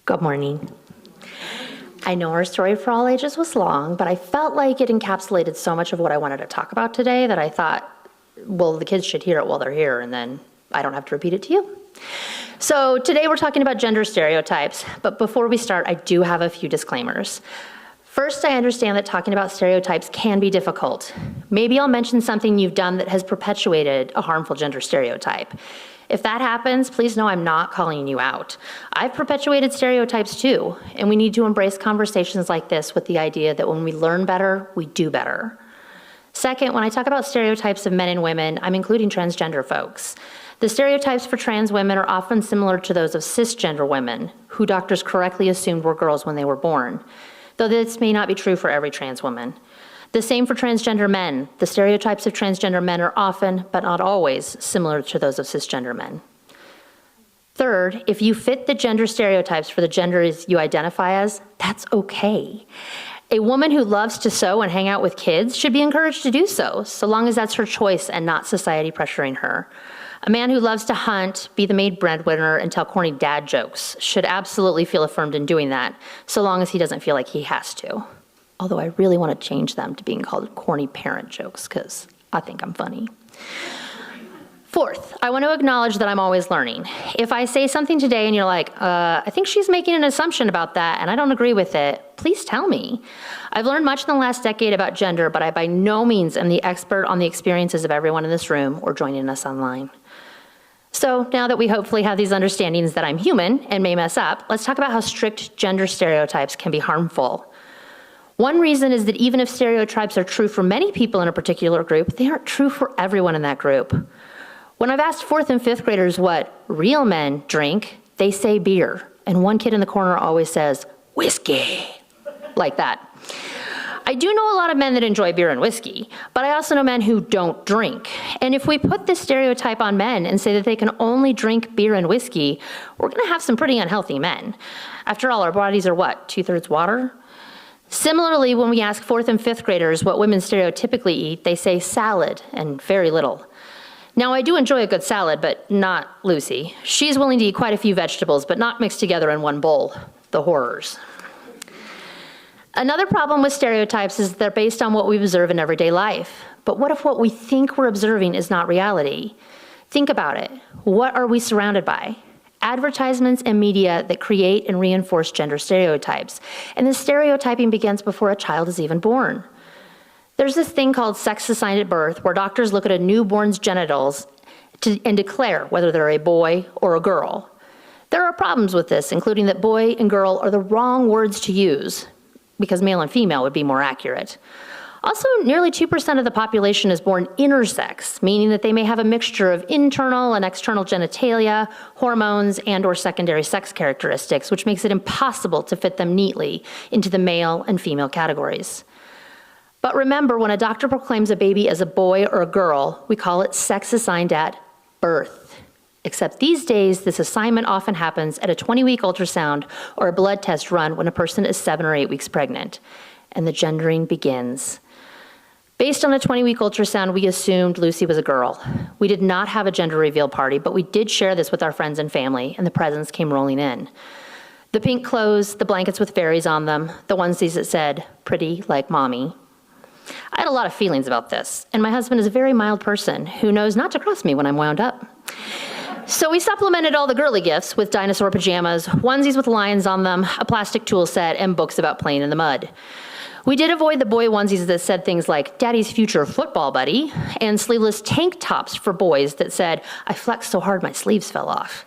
Good morning. I know our story for all ages was long, but I felt like it encapsulated so much of what I wanted to talk about today that I thought, well, the kids should hear it while they're here, and then I don't have to repeat it to you. So today we're talking about gender stereotypes, but before we start, I do have a few disclaimers. First, I understand that talking about stereotypes can be difficult. Maybe I'll mention something you've done that has perpetuated a harmful gender stereotype. If that happens, please know I'm not calling you out. I've perpetuated stereotypes too, and we need to embrace conversations like this with the idea that when we learn better, we do better. Second, when I talk about stereotypes of men and women, I'm including transgender folks. The stereotypes for trans women are often similar to those of cisgender women, who doctors correctly assumed were girls when they were born, though this may not be true for every trans woman. The same for transgender men. The stereotypes of transgender men are often, but not always, similar to those of cisgender men. Third, if you fit the gender stereotypes for the genders you identify as, that's okay. A woman who loves to sew and hang out with kids should be encouraged to do so, so long as that's her choice and not society pressuring her. A man who loves to hunt, be the maid breadwinner, and tell corny dad jokes should absolutely feel affirmed in doing that, so long as he doesn't feel like he has to. Although I really want to change them to being called corny parent jokes, because I think I'm funny. Fourth, I want to acknowledge that I'm always learning. If I say something today and you're like, I think she's making an assumption about that and I don't agree with it, please tell me. I've learned much in the last decade about gender, but I by no means am the expert on the experiences of everyone in this room or joining us online. So now that we hopefully have these understandings that I'm human and may mess up, let's talk about how strict gender stereotypes can be harmful. One reason is that even if stereotypes are true for many people in a particular group, they aren't true for everyone in that group. When I've asked 4th and 5th graders what real men drink, they say beer. And one kid in the corner always says, whiskey, like that. I do know a lot of men that enjoy beer and whiskey, but I also know men who don't drink. And if we put this stereotype on men and say that they can only drink beer and whiskey, we're gonna have some pretty unhealthy men. After all, our bodies are what, 2/3 water? Similarly, when we ask 4th and 5th graders what women stereotypically eat, they say salad and very little. Now, I do enjoy a good salad, but not Lucy. She's willing to eat quite a few vegetables, but not mixed together in one bowl. The horrors. Another problem with stereotypes is they're based on what we observe in everyday life. But what if what we think we're observing is not reality? Think about it. What are we surrounded by? Advertisements and media that create and reinforce gender stereotypes. And this stereotyping begins before a child is even born. There's this thing called sex assigned at birth, where doctors look at a newborn's genitals and declare whether they're a boy or a girl. There are problems with this, including that boy and girl are the wrong words to use, because male and female would be more accurate. Also, nearly 2% of the population is born intersex, meaning that they may have a mixture of internal and external genitalia, hormones, and/or secondary sex characteristics, which makes it impossible to fit them neatly into the male and female categories. But remember, when a doctor proclaims a baby as a boy or a girl, we call it sex assigned at birth. Except these days, this assignment often happens at a 20-week ultrasound or a blood test run when a person is 7 or 8 weeks pregnant, and the gendering begins. Based on a 20-week ultrasound, we assumed Lucy was a girl. We did not have a gender reveal party, but we did share this with our friends and family, and the presents came rolling in. The pink clothes, the blankets with fairies on them, the onesies that said, pretty like mommy. I had a lot of feelings about this, and my husband is a very mild person who knows not to cross me when I'm wound up. So we supplemented all the girly gifts with dinosaur pajamas, onesies with lions on them, a plastic tool set, and books about playing in the mud. We did avoid the boy onesies that said things like, Daddy's future football buddy, and sleeveless tank tops for boys that said, I flexed so hard my sleeves fell off.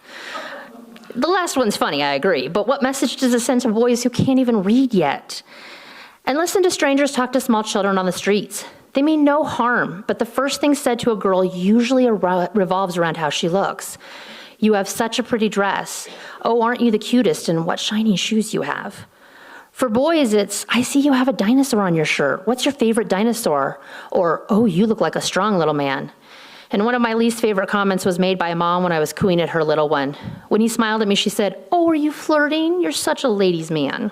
The last one's funny, I agree, but what message does it send to boys who can't even read yet? And listen to strangers talk to small children on the streets. They mean no harm, but the first thing said to a girl usually revolves around how she looks. You have such a pretty dress. Oh, aren't you the cutest, and what shiny shoes you have. For boys, it's, I see you have a dinosaur on your shirt. What's your favorite dinosaur? Or, oh, you look like a strong little man. And one of my least favorite comments was made by a mom when I was cooing at her little one. When he smiled at me, she said, oh, are you flirting? You're such a ladies' man.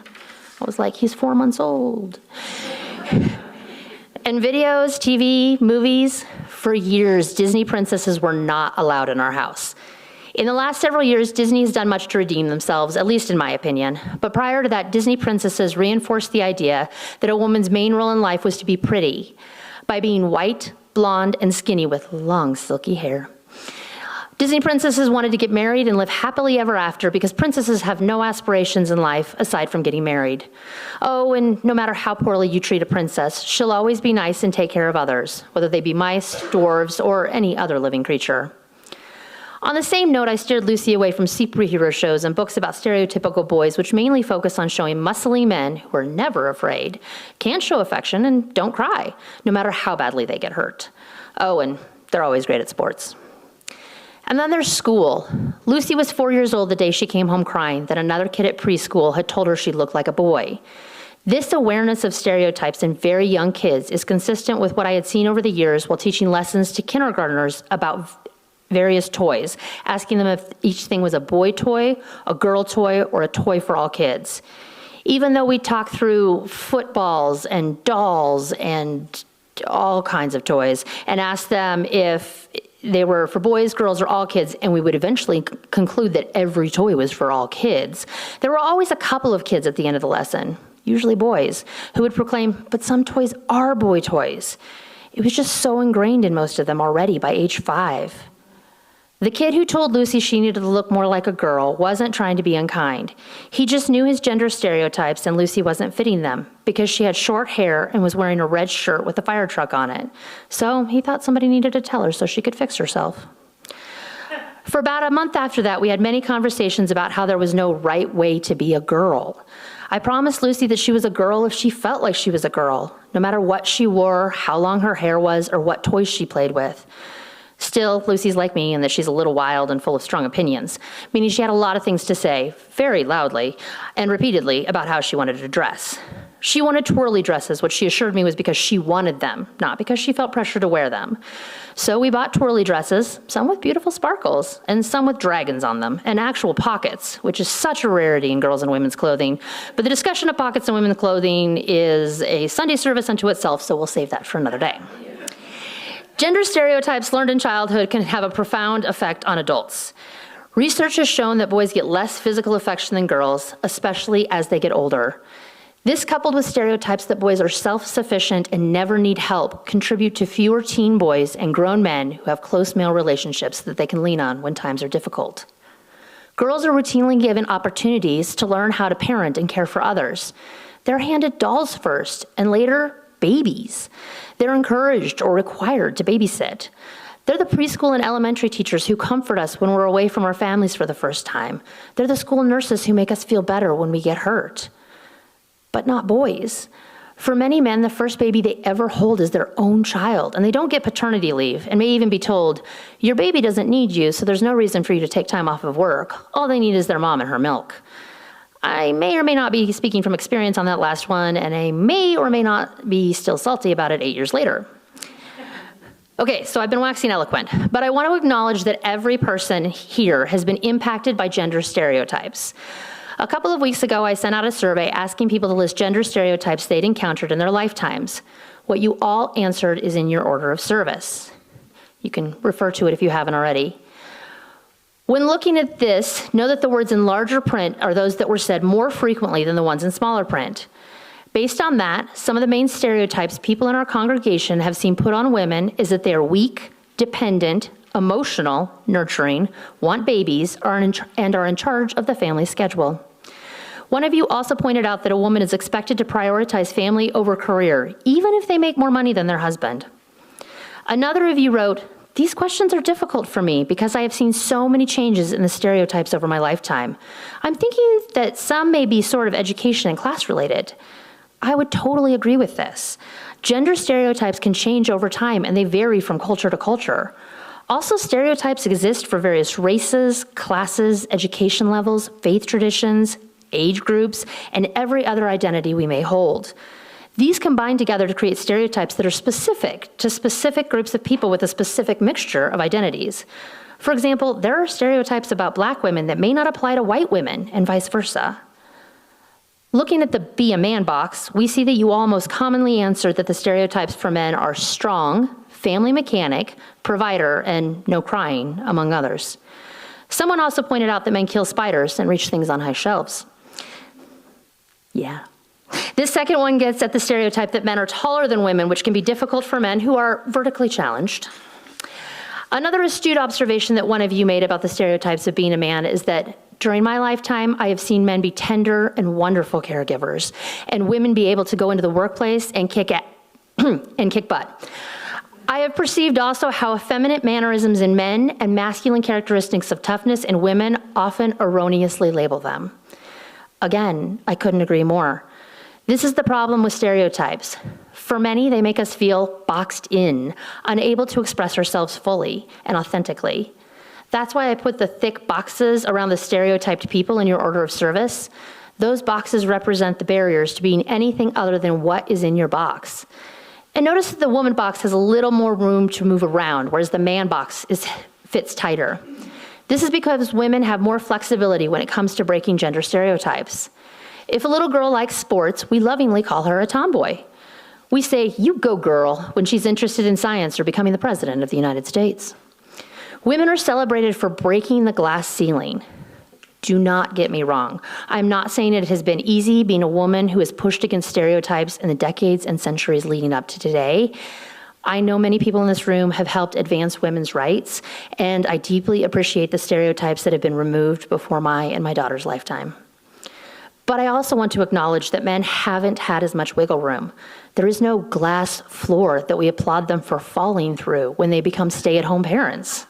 I was like, he's 4 months old. And videos, TV, movies, for years, Disney princesses were not allowed in our house. In the last several years, Disney has done much to redeem themselves, at least in my opinion. But prior to that, Disney princesses reinforced the idea that a woman's main role in life was to be pretty by being white, blonde, and skinny with long, silky hair. Disney princesses wanted to get married and live happily ever after because princesses have no aspirations in life aside from getting married. Oh, and no matter how poorly you treat a princess, she'll always be nice and take care of others, whether they be mice, dwarves, or any other living creature. On the same note, I steered Lucy away from superhero shows and books about stereotypical boys, which mainly focus on showing muscly men who are never afraid, can't show affection, and don't cry, no matter how badly they get hurt. Oh, and they're always great at sports. And then there's school. Lucy was 4 years old the day she came home crying that another kid at preschool had told her she looked like a boy. This awareness of stereotypes in very young kids is consistent with what I had seen over the years while teaching lessons to kindergartners about various toys, asking them if each thing was a boy toy, a girl toy, or a toy for all kids. Even though we talked through footballs and dolls and all kinds of toys and asked them if they were for boys, girls, or all kids, and we would eventually conclude that every toy was for all kids, there were always a couple of kids at the end of the lesson, usually boys, who would proclaim, but some toys are boy toys. It was just so ingrained in most of them already by age 5. The kid who told Lucy she needed to look more like a girl wasn't trying to be unkind. He just knew his gender stereotypes and Lucy wasn't fitting them because she had short hair and was wearing a red shirt with a fire truck on it. So he thought somebody needed to tell her so she could fix herself. For about a month after that, we had many conversations about how there was no right way to be a girl. I promised Lucy that she was a girl if she felt like she was a girl, no matter what she wore, how long her hair was, or what toys she played with. Still, Lucy's like me in that she's a little wild and full of strong opinions, meaning she had a lot of things to say, very loudly and repeatedly, about how she wanted to dress. She wanted twirly dresses, which she assured me was because she wanted them, not because she felt pressure to wear them. So we bought twirly dresses, some with beautiful sparkles, and some with dragons on them, and actual pockets, which is such a rarity in girls and women's clothing. But the discussion of pockets in women's clothing is a Sunday service unto itself, so we'll save that for another day. Gender stereotypes learned in childhood can have a profound effect on adults. Research has shown that boys get less physical affection than girls, especially as they get older. This, coupled with stereotypes that boys are self-sufficient and never need help, contribute to fewer teen boys and grown men who have close male relationships that they can lean on when times are difficult. Girls are routinely given opportunities to learn how to parent and care for others. They're handed dolls first, and later, babies. They're encouraged or required to babysit. They're the preschool and elementary teachers who comfort us when we're away from our families for the first time. They're the school nurses who make us feel better when we get hurt. But not boys. For many men, the first baby they ever hold is their own child, and they don't get paternity leave and may even be told, your baby doesn't need you, so there's no reason for you to take time off of work. All they need is their mom and her milk. I may or may not be speaking from experience on that last one, and I may or may not be still salty about it 8 years later. Okay, so I've been waxing eloquent, but I want to acknowledge that every person here has been impacted by gender stereotypes. A couple of weeks ago, I sent out a survey asking people to list gender stereotypes they'd encountered in their lifetimes. What you all answered is in your order of service. You can refer to it if you haven't already. When looking at this, know that the words in larger print are those that were said more frequently than the ones in smaller print. Based on that, some of the main stereotypes people in our congregation have seen put on women is that they are weak, dependent, emotional, nurturing, want babies, and are in charge of the family schedule. One of you also pointed out that a woman is expected to prioritize family over career, even if they make more money than their husband. Another of you wrote, these questions are difficult for me because I have seen so many changes in the stereotypes over my lifetime. I'm thinking that some may be sort of education and class related. I would totally agree with this. Gender stereotypes can change over time and they vary from culture to culture. Also, stereotypes exist for various races, classes, education levels, faith traditions, age groups, and every other identity we may hold. These combine together to create stereotypes that are specific to specific groups of people with a specific mixture of identities. For example, there are stereotypes about Black women that may not apply to white women, and vice versa. Looking at the be a man box, we see that you all most commonly answered that the stereotypes for men are strong, family mechanic, provider, and no crying, among others. Someone also pointed out that men kill spiders and reach things on high shelves. Yeah. This second one gets at the stereotype that men are taller than women, which can be difficult for men who are vertically challenged. Another astute observation that one of you made about the stereotypes of being a man is that during my lifetime, I have seen men be tender and wonderful caregivers, and women be able to go into the workplace and kick butt. I have perceived also how effeminate mannerisms in men and masculine characteristics of toughness in women often erroneously label them. Again, I couldn't agree more. This is the problem with stereotypes. For many, they make us feel boxed in, unable to express ourselves fully and authentically. That's why I put the thick boxes around the stereotyped people in your order of service. Those boxes represent the barriers to being anything other than what is in your box. And notice that the woman box has a little more room to move around, whereas the man box fits tighter. This is because women have more flexibility when it comes to breaking gender stereotypes. If a little girl likes sports, we lovingly call her a tomboy. We say, "You go girl," when she's interested in science or becoming the president of the United States. Women are celebrated for breaking the glass ceiling. Do not get me wrong. I'm not saying it has been easy being a woman who has pushed against stereotypes in the decades and centuries leading up to today. I know many people in this room have helped advance women's rights, and I deeply appreciate the stereotypes that have been removed before my and my daughter's lifetime. But I also want to acknowledge that men haven't had as much wiggle room. There is no glass floor that we applaud them for falling through when they become stay-at-home parents.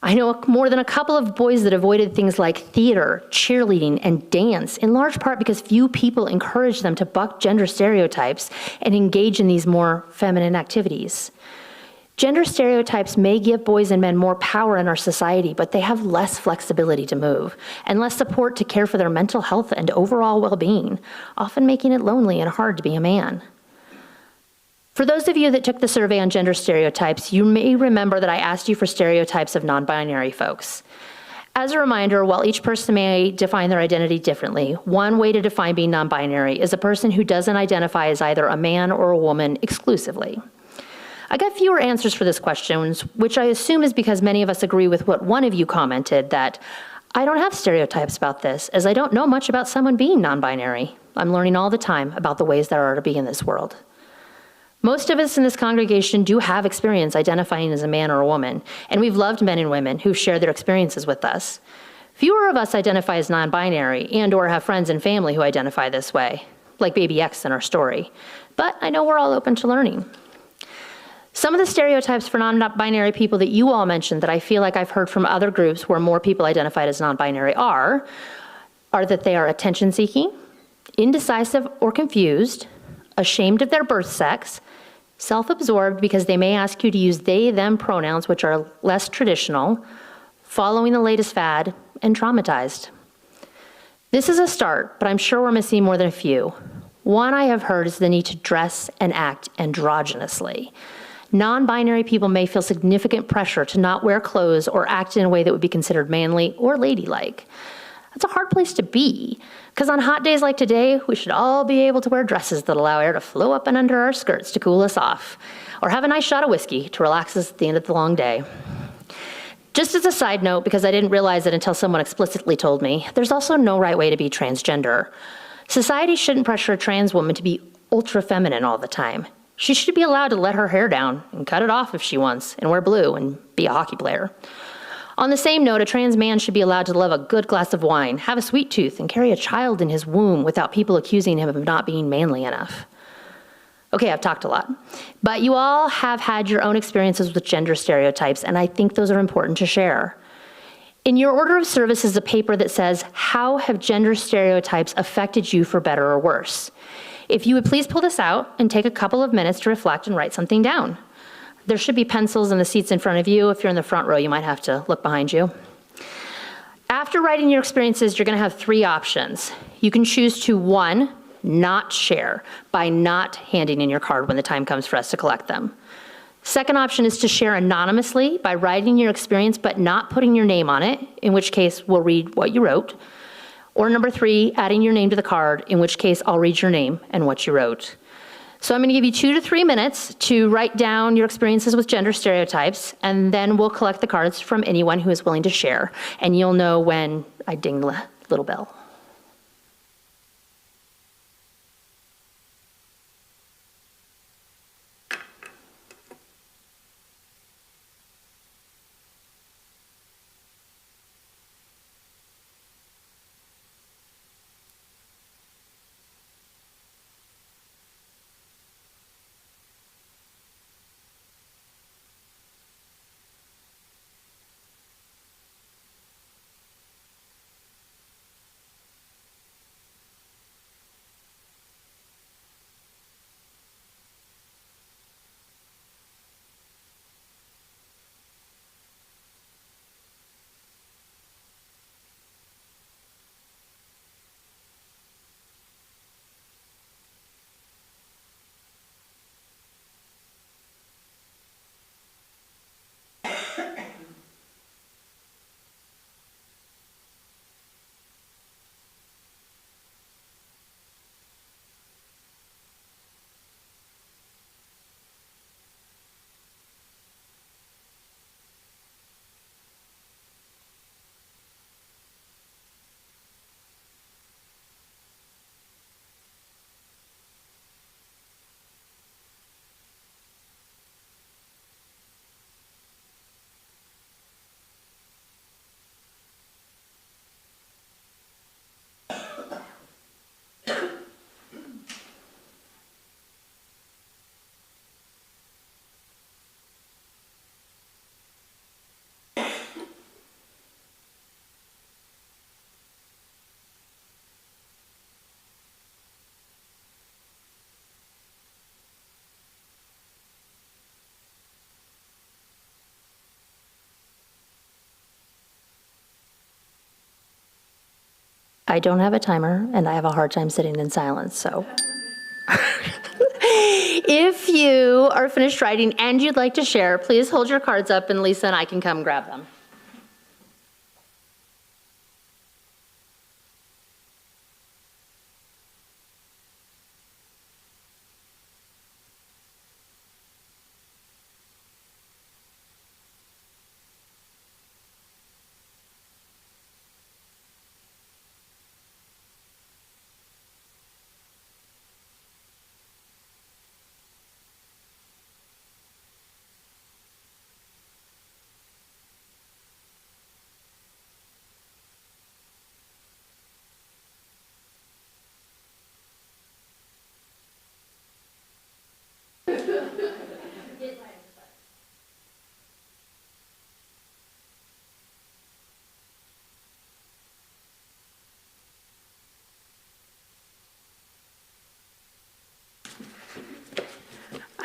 I know more than a couple of boys that avoided things like theater, cheerleading, and dance, in large part because few people encourage them to buck gender stereotypes and engage in these more feminine activities. Gender stereotypes may give boys and men more power in our society, but they have less flexibility to move and less support to care for their mental health and overall well-being, often making it lonely and hard to be a man. For those of you that took the survey on gender stereotypes, you may remember that I asked you for stereotypes of non-binary folks. As a reminder, while each person may define their identity differently, one way to define being non-binary is a person who doesn't identify as either a man or a woman exclusively. I got fewer answers for this question, which I assume is because many of us agree with what one of you commented, that I don't have stereotypes about this, as I don't know much about someone being non-binary. I'm learning all the time about the ways there are to be in this world. Most of us in this congregation do have experience identifying as a man or a woman, and we've loved men and women who've shared their experiences with us. Fewer of us identify as non-binary and or have friends and family who identify this way, like Baby X in our story. But I know we're all open to learning. Some of the stereotypes for non-binary people that you all mentioned that I feel like I've heard from other groups where more people identified as non-binary are that they are attention-seeking, indecisive or confused, ashamed of their birth sex, self-absorbed because they may ask you to use they, them pronouns, which are less traditional, following the latest fad, and traumatized. This is a start, but I'm sure we're missing more than a few. One I have heard is the need to dress and act androgynously. Non-binary people may feel significant pressure to not wear clothes or act in a way that would be considered manly or ladylike. That's a hard place to be, because on hot days like today, we should all be able to wear dresses that allow air to flow up and under our skirts to cool us off, or have a nice shot of whiskey to relax us at the end of the long day. Just as a side note, because I didn't realize it until someone explicitly told me, there's also no right way to be transgender. Society shouldn't pressure a trans woman to be ultra-feminine all the time. She should be allowed to let her hair down and cut it off if she wants, and wear blue and be a hockey player. On the same note, a trans man should be allowed to love a good glass of wine, have a sweet tooth, and carry a child in his womb without people accusing him of not being manly enough. Okay, I've talked a lot, but you all have had your own experiences with gender stereotypes, and I think those are important to share. In your order of service is a paper that says, "How have gender stereotypes affected you for better or worse?" If you would please pull this out and take a couple of minutes to reflect and write something down. There should be pencils in the seats in front of you. If you're in the front row, you might have to look behind you. After writing your experiences, you're going to have three options. You can choose to, one, not share by not handing in your card when the time comes for us to collect them. Second option is to share anonymously by writing your experience but not putting your name on it, in which case we'll read what you wrote. Or number three, adding your name to the card, in which case I'll read your name and what you wrote. So I'm going to give you 2 to 3 minutes to write down your experiences with gender stereotypes, and then we'll collect the cards from anyone who is willing to share, and you'll know when I ding the little bell. I don't have a timer, and I have a hard time sitting in silence, so. If you are finished writing and you'd like to share, please hold your cards up and Lisa and I can come grab them.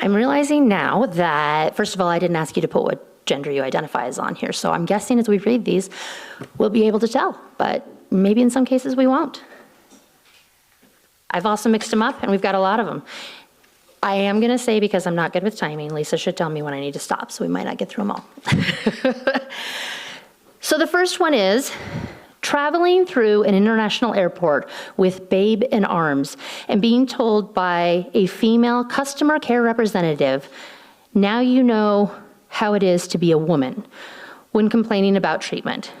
I'm realizing now that, first of all, I didn't ask you to put what gender you identify as on here, so I'm guessing as we read these, we'll be able to tell, but maybe in some cases we won't. I've also mixed them up, and we've got a lot of them. I am going to say, because I'm not good with timing, Lisa should tell me when I need to stop, so we might not get through them all. So the first one is, traveling through an international airport with babe in arms and being told by a female customer care representative, now you know how it is to be a woman, when complaining about treatment.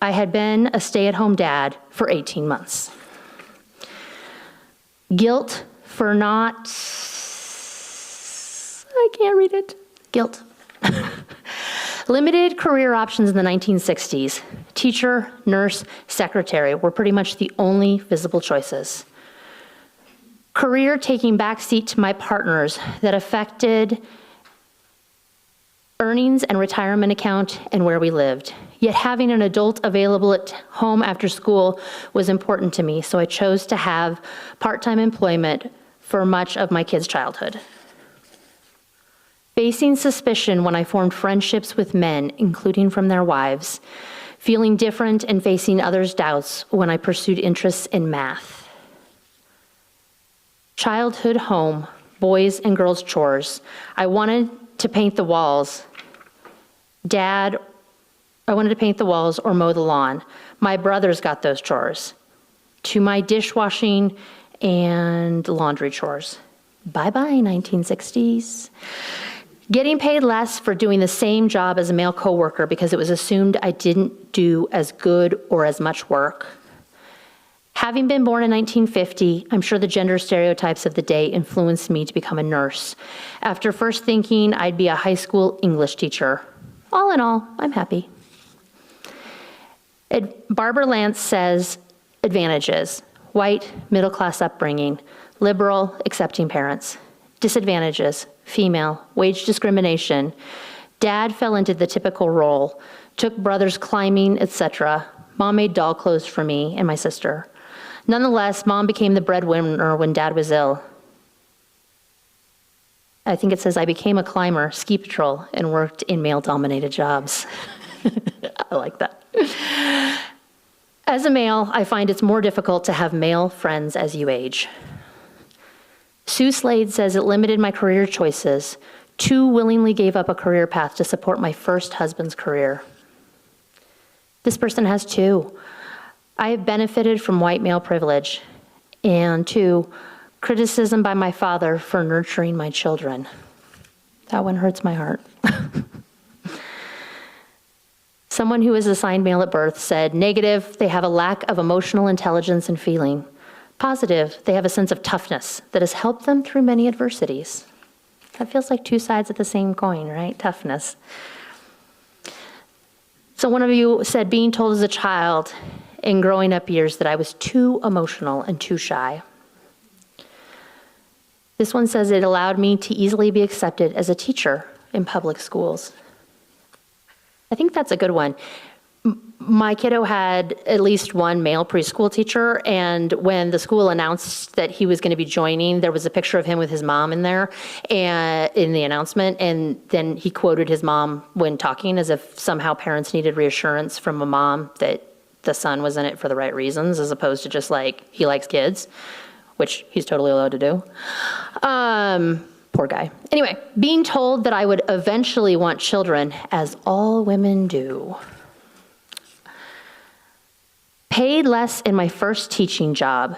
I had been a stay-at-home dad for 18 months. Guilt for not, I can't read it, guilt. Limited career options in the 1960s. Teacher, nurse, secretary were pretty much the only visible choices. Career taking backseat to my partners that affected earnings and retirement account and where we lived. Yet having an adult available at home after school was important to me, so I chose to have part-time employment for much of my kids' childhood. Facing suspicion when I formed friendships with men, including from their wives. Feeling different and facing others' doubts when I pursued interests in math. Childhood home, boys and girls chores. I wanted to paint the walls. I wanted to paint the walls or mow the lawn. My brothers got those chores. To my dishwashing and laundry chores. Bye-bye, 1960s. Getting paid less for doing the same job as a male coworker because it was assumed I didn't do as good or as much work. Having been born in 1950, I'm sure the gender stereotypes of the day influenced me to become a nurse. After first thinking I'd be a high school English teacher. All in all, I'm happy. Barbara Lance says, advantages: white, middle-class upbringing, liberal, accepting parents. Disadvantages: female, wage discrimination. Dad fell into the typical role, took brothers climbing, etc. Mom made doll clothes for me and my sister. Nonetheless, Mom became the breadwinner when Dad was ill. I think it says, I became a climber, ski patrol, and worked in male-dominated jobs. I like that. As a male, I find it's more difficult to have male friends as you age. Sue Slade says it limited my career choices. Too willingly gave up a career path to support my first husband's career. This person has two. I have benefited from white male privilege. And two, criticism by my father for nurturing my children. That one hurts my heart. Someone who was assigned male at birth said, negative, they have a lack of emotional intelligence and feeling. Positive, they have a sense of toughness that has helped them through many adversities. That feels like two sides of the same coin, right? Toughness. So one of you said, being told as a child in growing up years that I was too emotional and too shy. This one says it allowed me to easily be accepted as a teacher in public schools. I think that's a good one. My kiddo had at least one male preschool teacher, and when the school announced that he was going to be joining, there was a picture of him with his mom in there and in the announcement, and then he quoted his mom when talking as if somehow parents needed reassurance from a mom that the son was in it for the right reasons, as opposed to just like, he likes kids, which he's totally allowed to do. Poor guy. Anyway, being told that I would eventually want children, as all women do. Paid less in my first teaching job,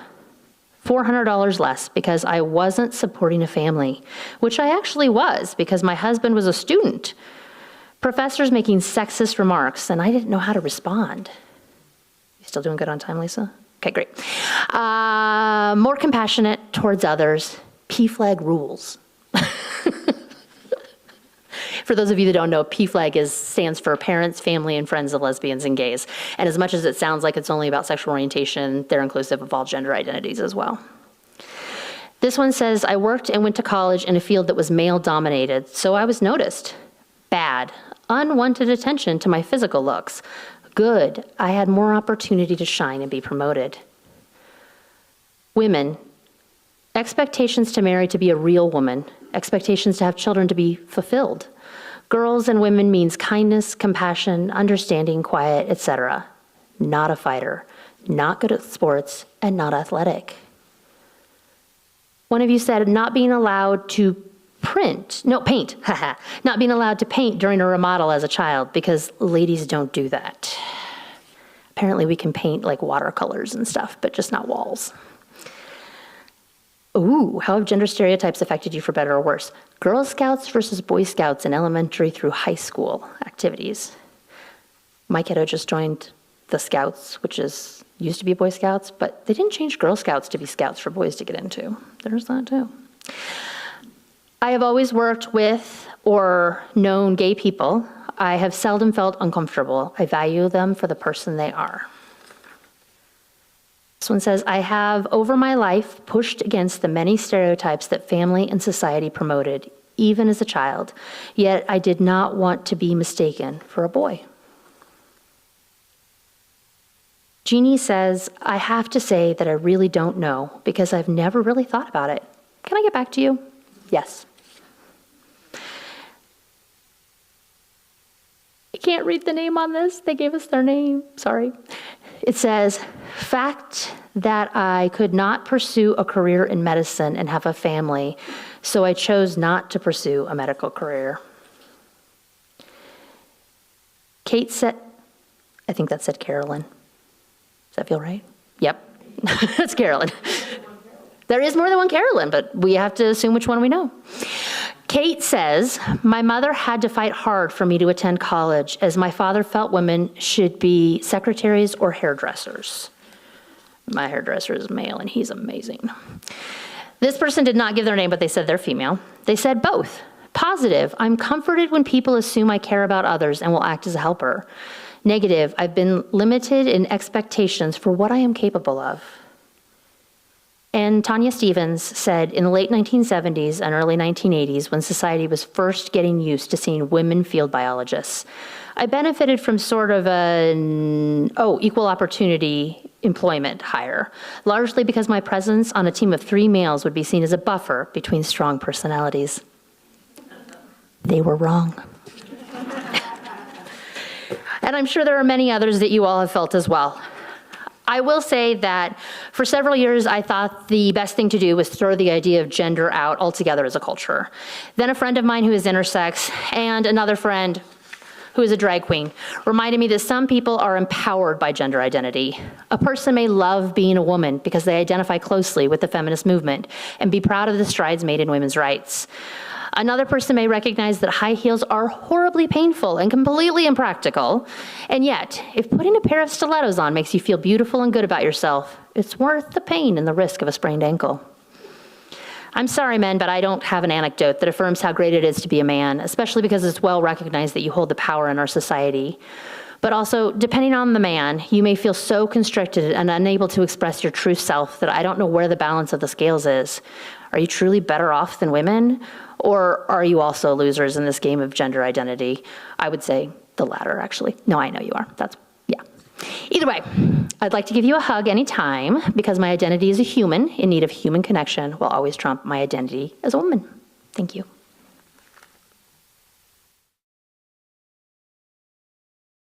$400 less because I wasn't supporting a family, which I actually was because my husband was a student. Professors making sexist remarks, and I didn't know how to respond. You still doing good on time, Lisa? Okay, great. More compassionate towards others. PFLAG rules. For those of you that don't know, PFLAG stands for Parents, Family, and Friends of Lesbians and Gays. And as much as it sounds like it's only about sexual orientation, they're inclusive of all gender identities as well. This one says, I worked and went to college in a field that was male-dominated, so I was noticed. Bad. Unwanted attention to my physical looks. Good. I had more opportunity to shine and be promoted. Women. Expectations to marry to be a real woman. Expectations to have children to be fulfilled. Girls and women means kindness, compassion, understanding, quiet, etc. Not a fighter, not good at sports, and not athletic. One of you said not being allowed to paint, not being allowed to paint during a remodel as a child because ladies don't do that. Apparently we can paint like watercolors and stuff, but just not walls. Ooh, how have gender stereotypes affected you for better or worse? Girl Scouts versus Boy Scouts in elementary through high school activities. My kiddo just joined the Scouts, which used to be Boy Scouts, but they didn't change Girl Scouts to be Scouts for boys to get into. There's that too. I have always worked with or known gay people. I have seldom felt uncomfortable. I value them for the person they are. This one says, I have, over my life, pushed against the many stereotypes that family and society promoted, even as a child, yet I did not want to be mistaken for a boy. Jeannie says, I have to say that I really don't know because I've never really thought about it. Can I get back to you? Yes. I can't read the name on this. They gave us their name. Sorry. It says, fact that I could not pursue a career in medicine and have a family, so I chose not to pursue a medical career. Kate said, I think that said Carolyn. Does that feel right? Yep, that's Carolyn. There is more than one Carolyn, but we have to assume which one we know. Kate says, my mother had to fight hard for me to attend college as my father felt women should be secretaries or hairdressers. My hairdresser is male and he's amazing. This person did not give their name, but they said they're female. They said both. Positive, I'm comforted when people assume I care about others and will act as a helper. Negative, I've been limited in expectations for what I am capable of. And Tanya Stevens said, in the late 1970s and early 1980s, when society was first getting used to seeing women field biologists, I benefited from sort of an, equal opportunity employment hire, largely because my presence on a team of 3 males would be seen as a buffer between strong personalities. They were wrong. And I'm sure there are many others that you all have felt as well. I will say that for several years, I thought the best thing to do was throw the idea of gender out altogether as a culture. Then a friend of mine who is intersex and another friend who is a drag queen reminded me that some people are empowered by gender identity. A person may love being a woman because they identify closely with the feminist movement and be proud of the strides made in women's rights. Another person may recognize that high heels are horribly painful and completely impractical. And yet, if putting a pair of stilettos on makes you feel beautiful and good about yourself, it's worth the pain and the risk of a sprained ankle. I'm sorry, men, but I don't have an anecdote that affirms how great it is to be a man, especially because it's well recognized that you hold the power in our society. But also, depending on the man, you may feel so constricted and unable to express your true self that I don't know where the balance of the scales is. Are you truly better off than women? Or are you also losers in this game of gender identity? I would say the latter, actually. No, I know you are. Yeah. Either way, I'd like to give you a hug anytime because my identity as a human in need of human connection will always trump my identity as a woman. Thank you.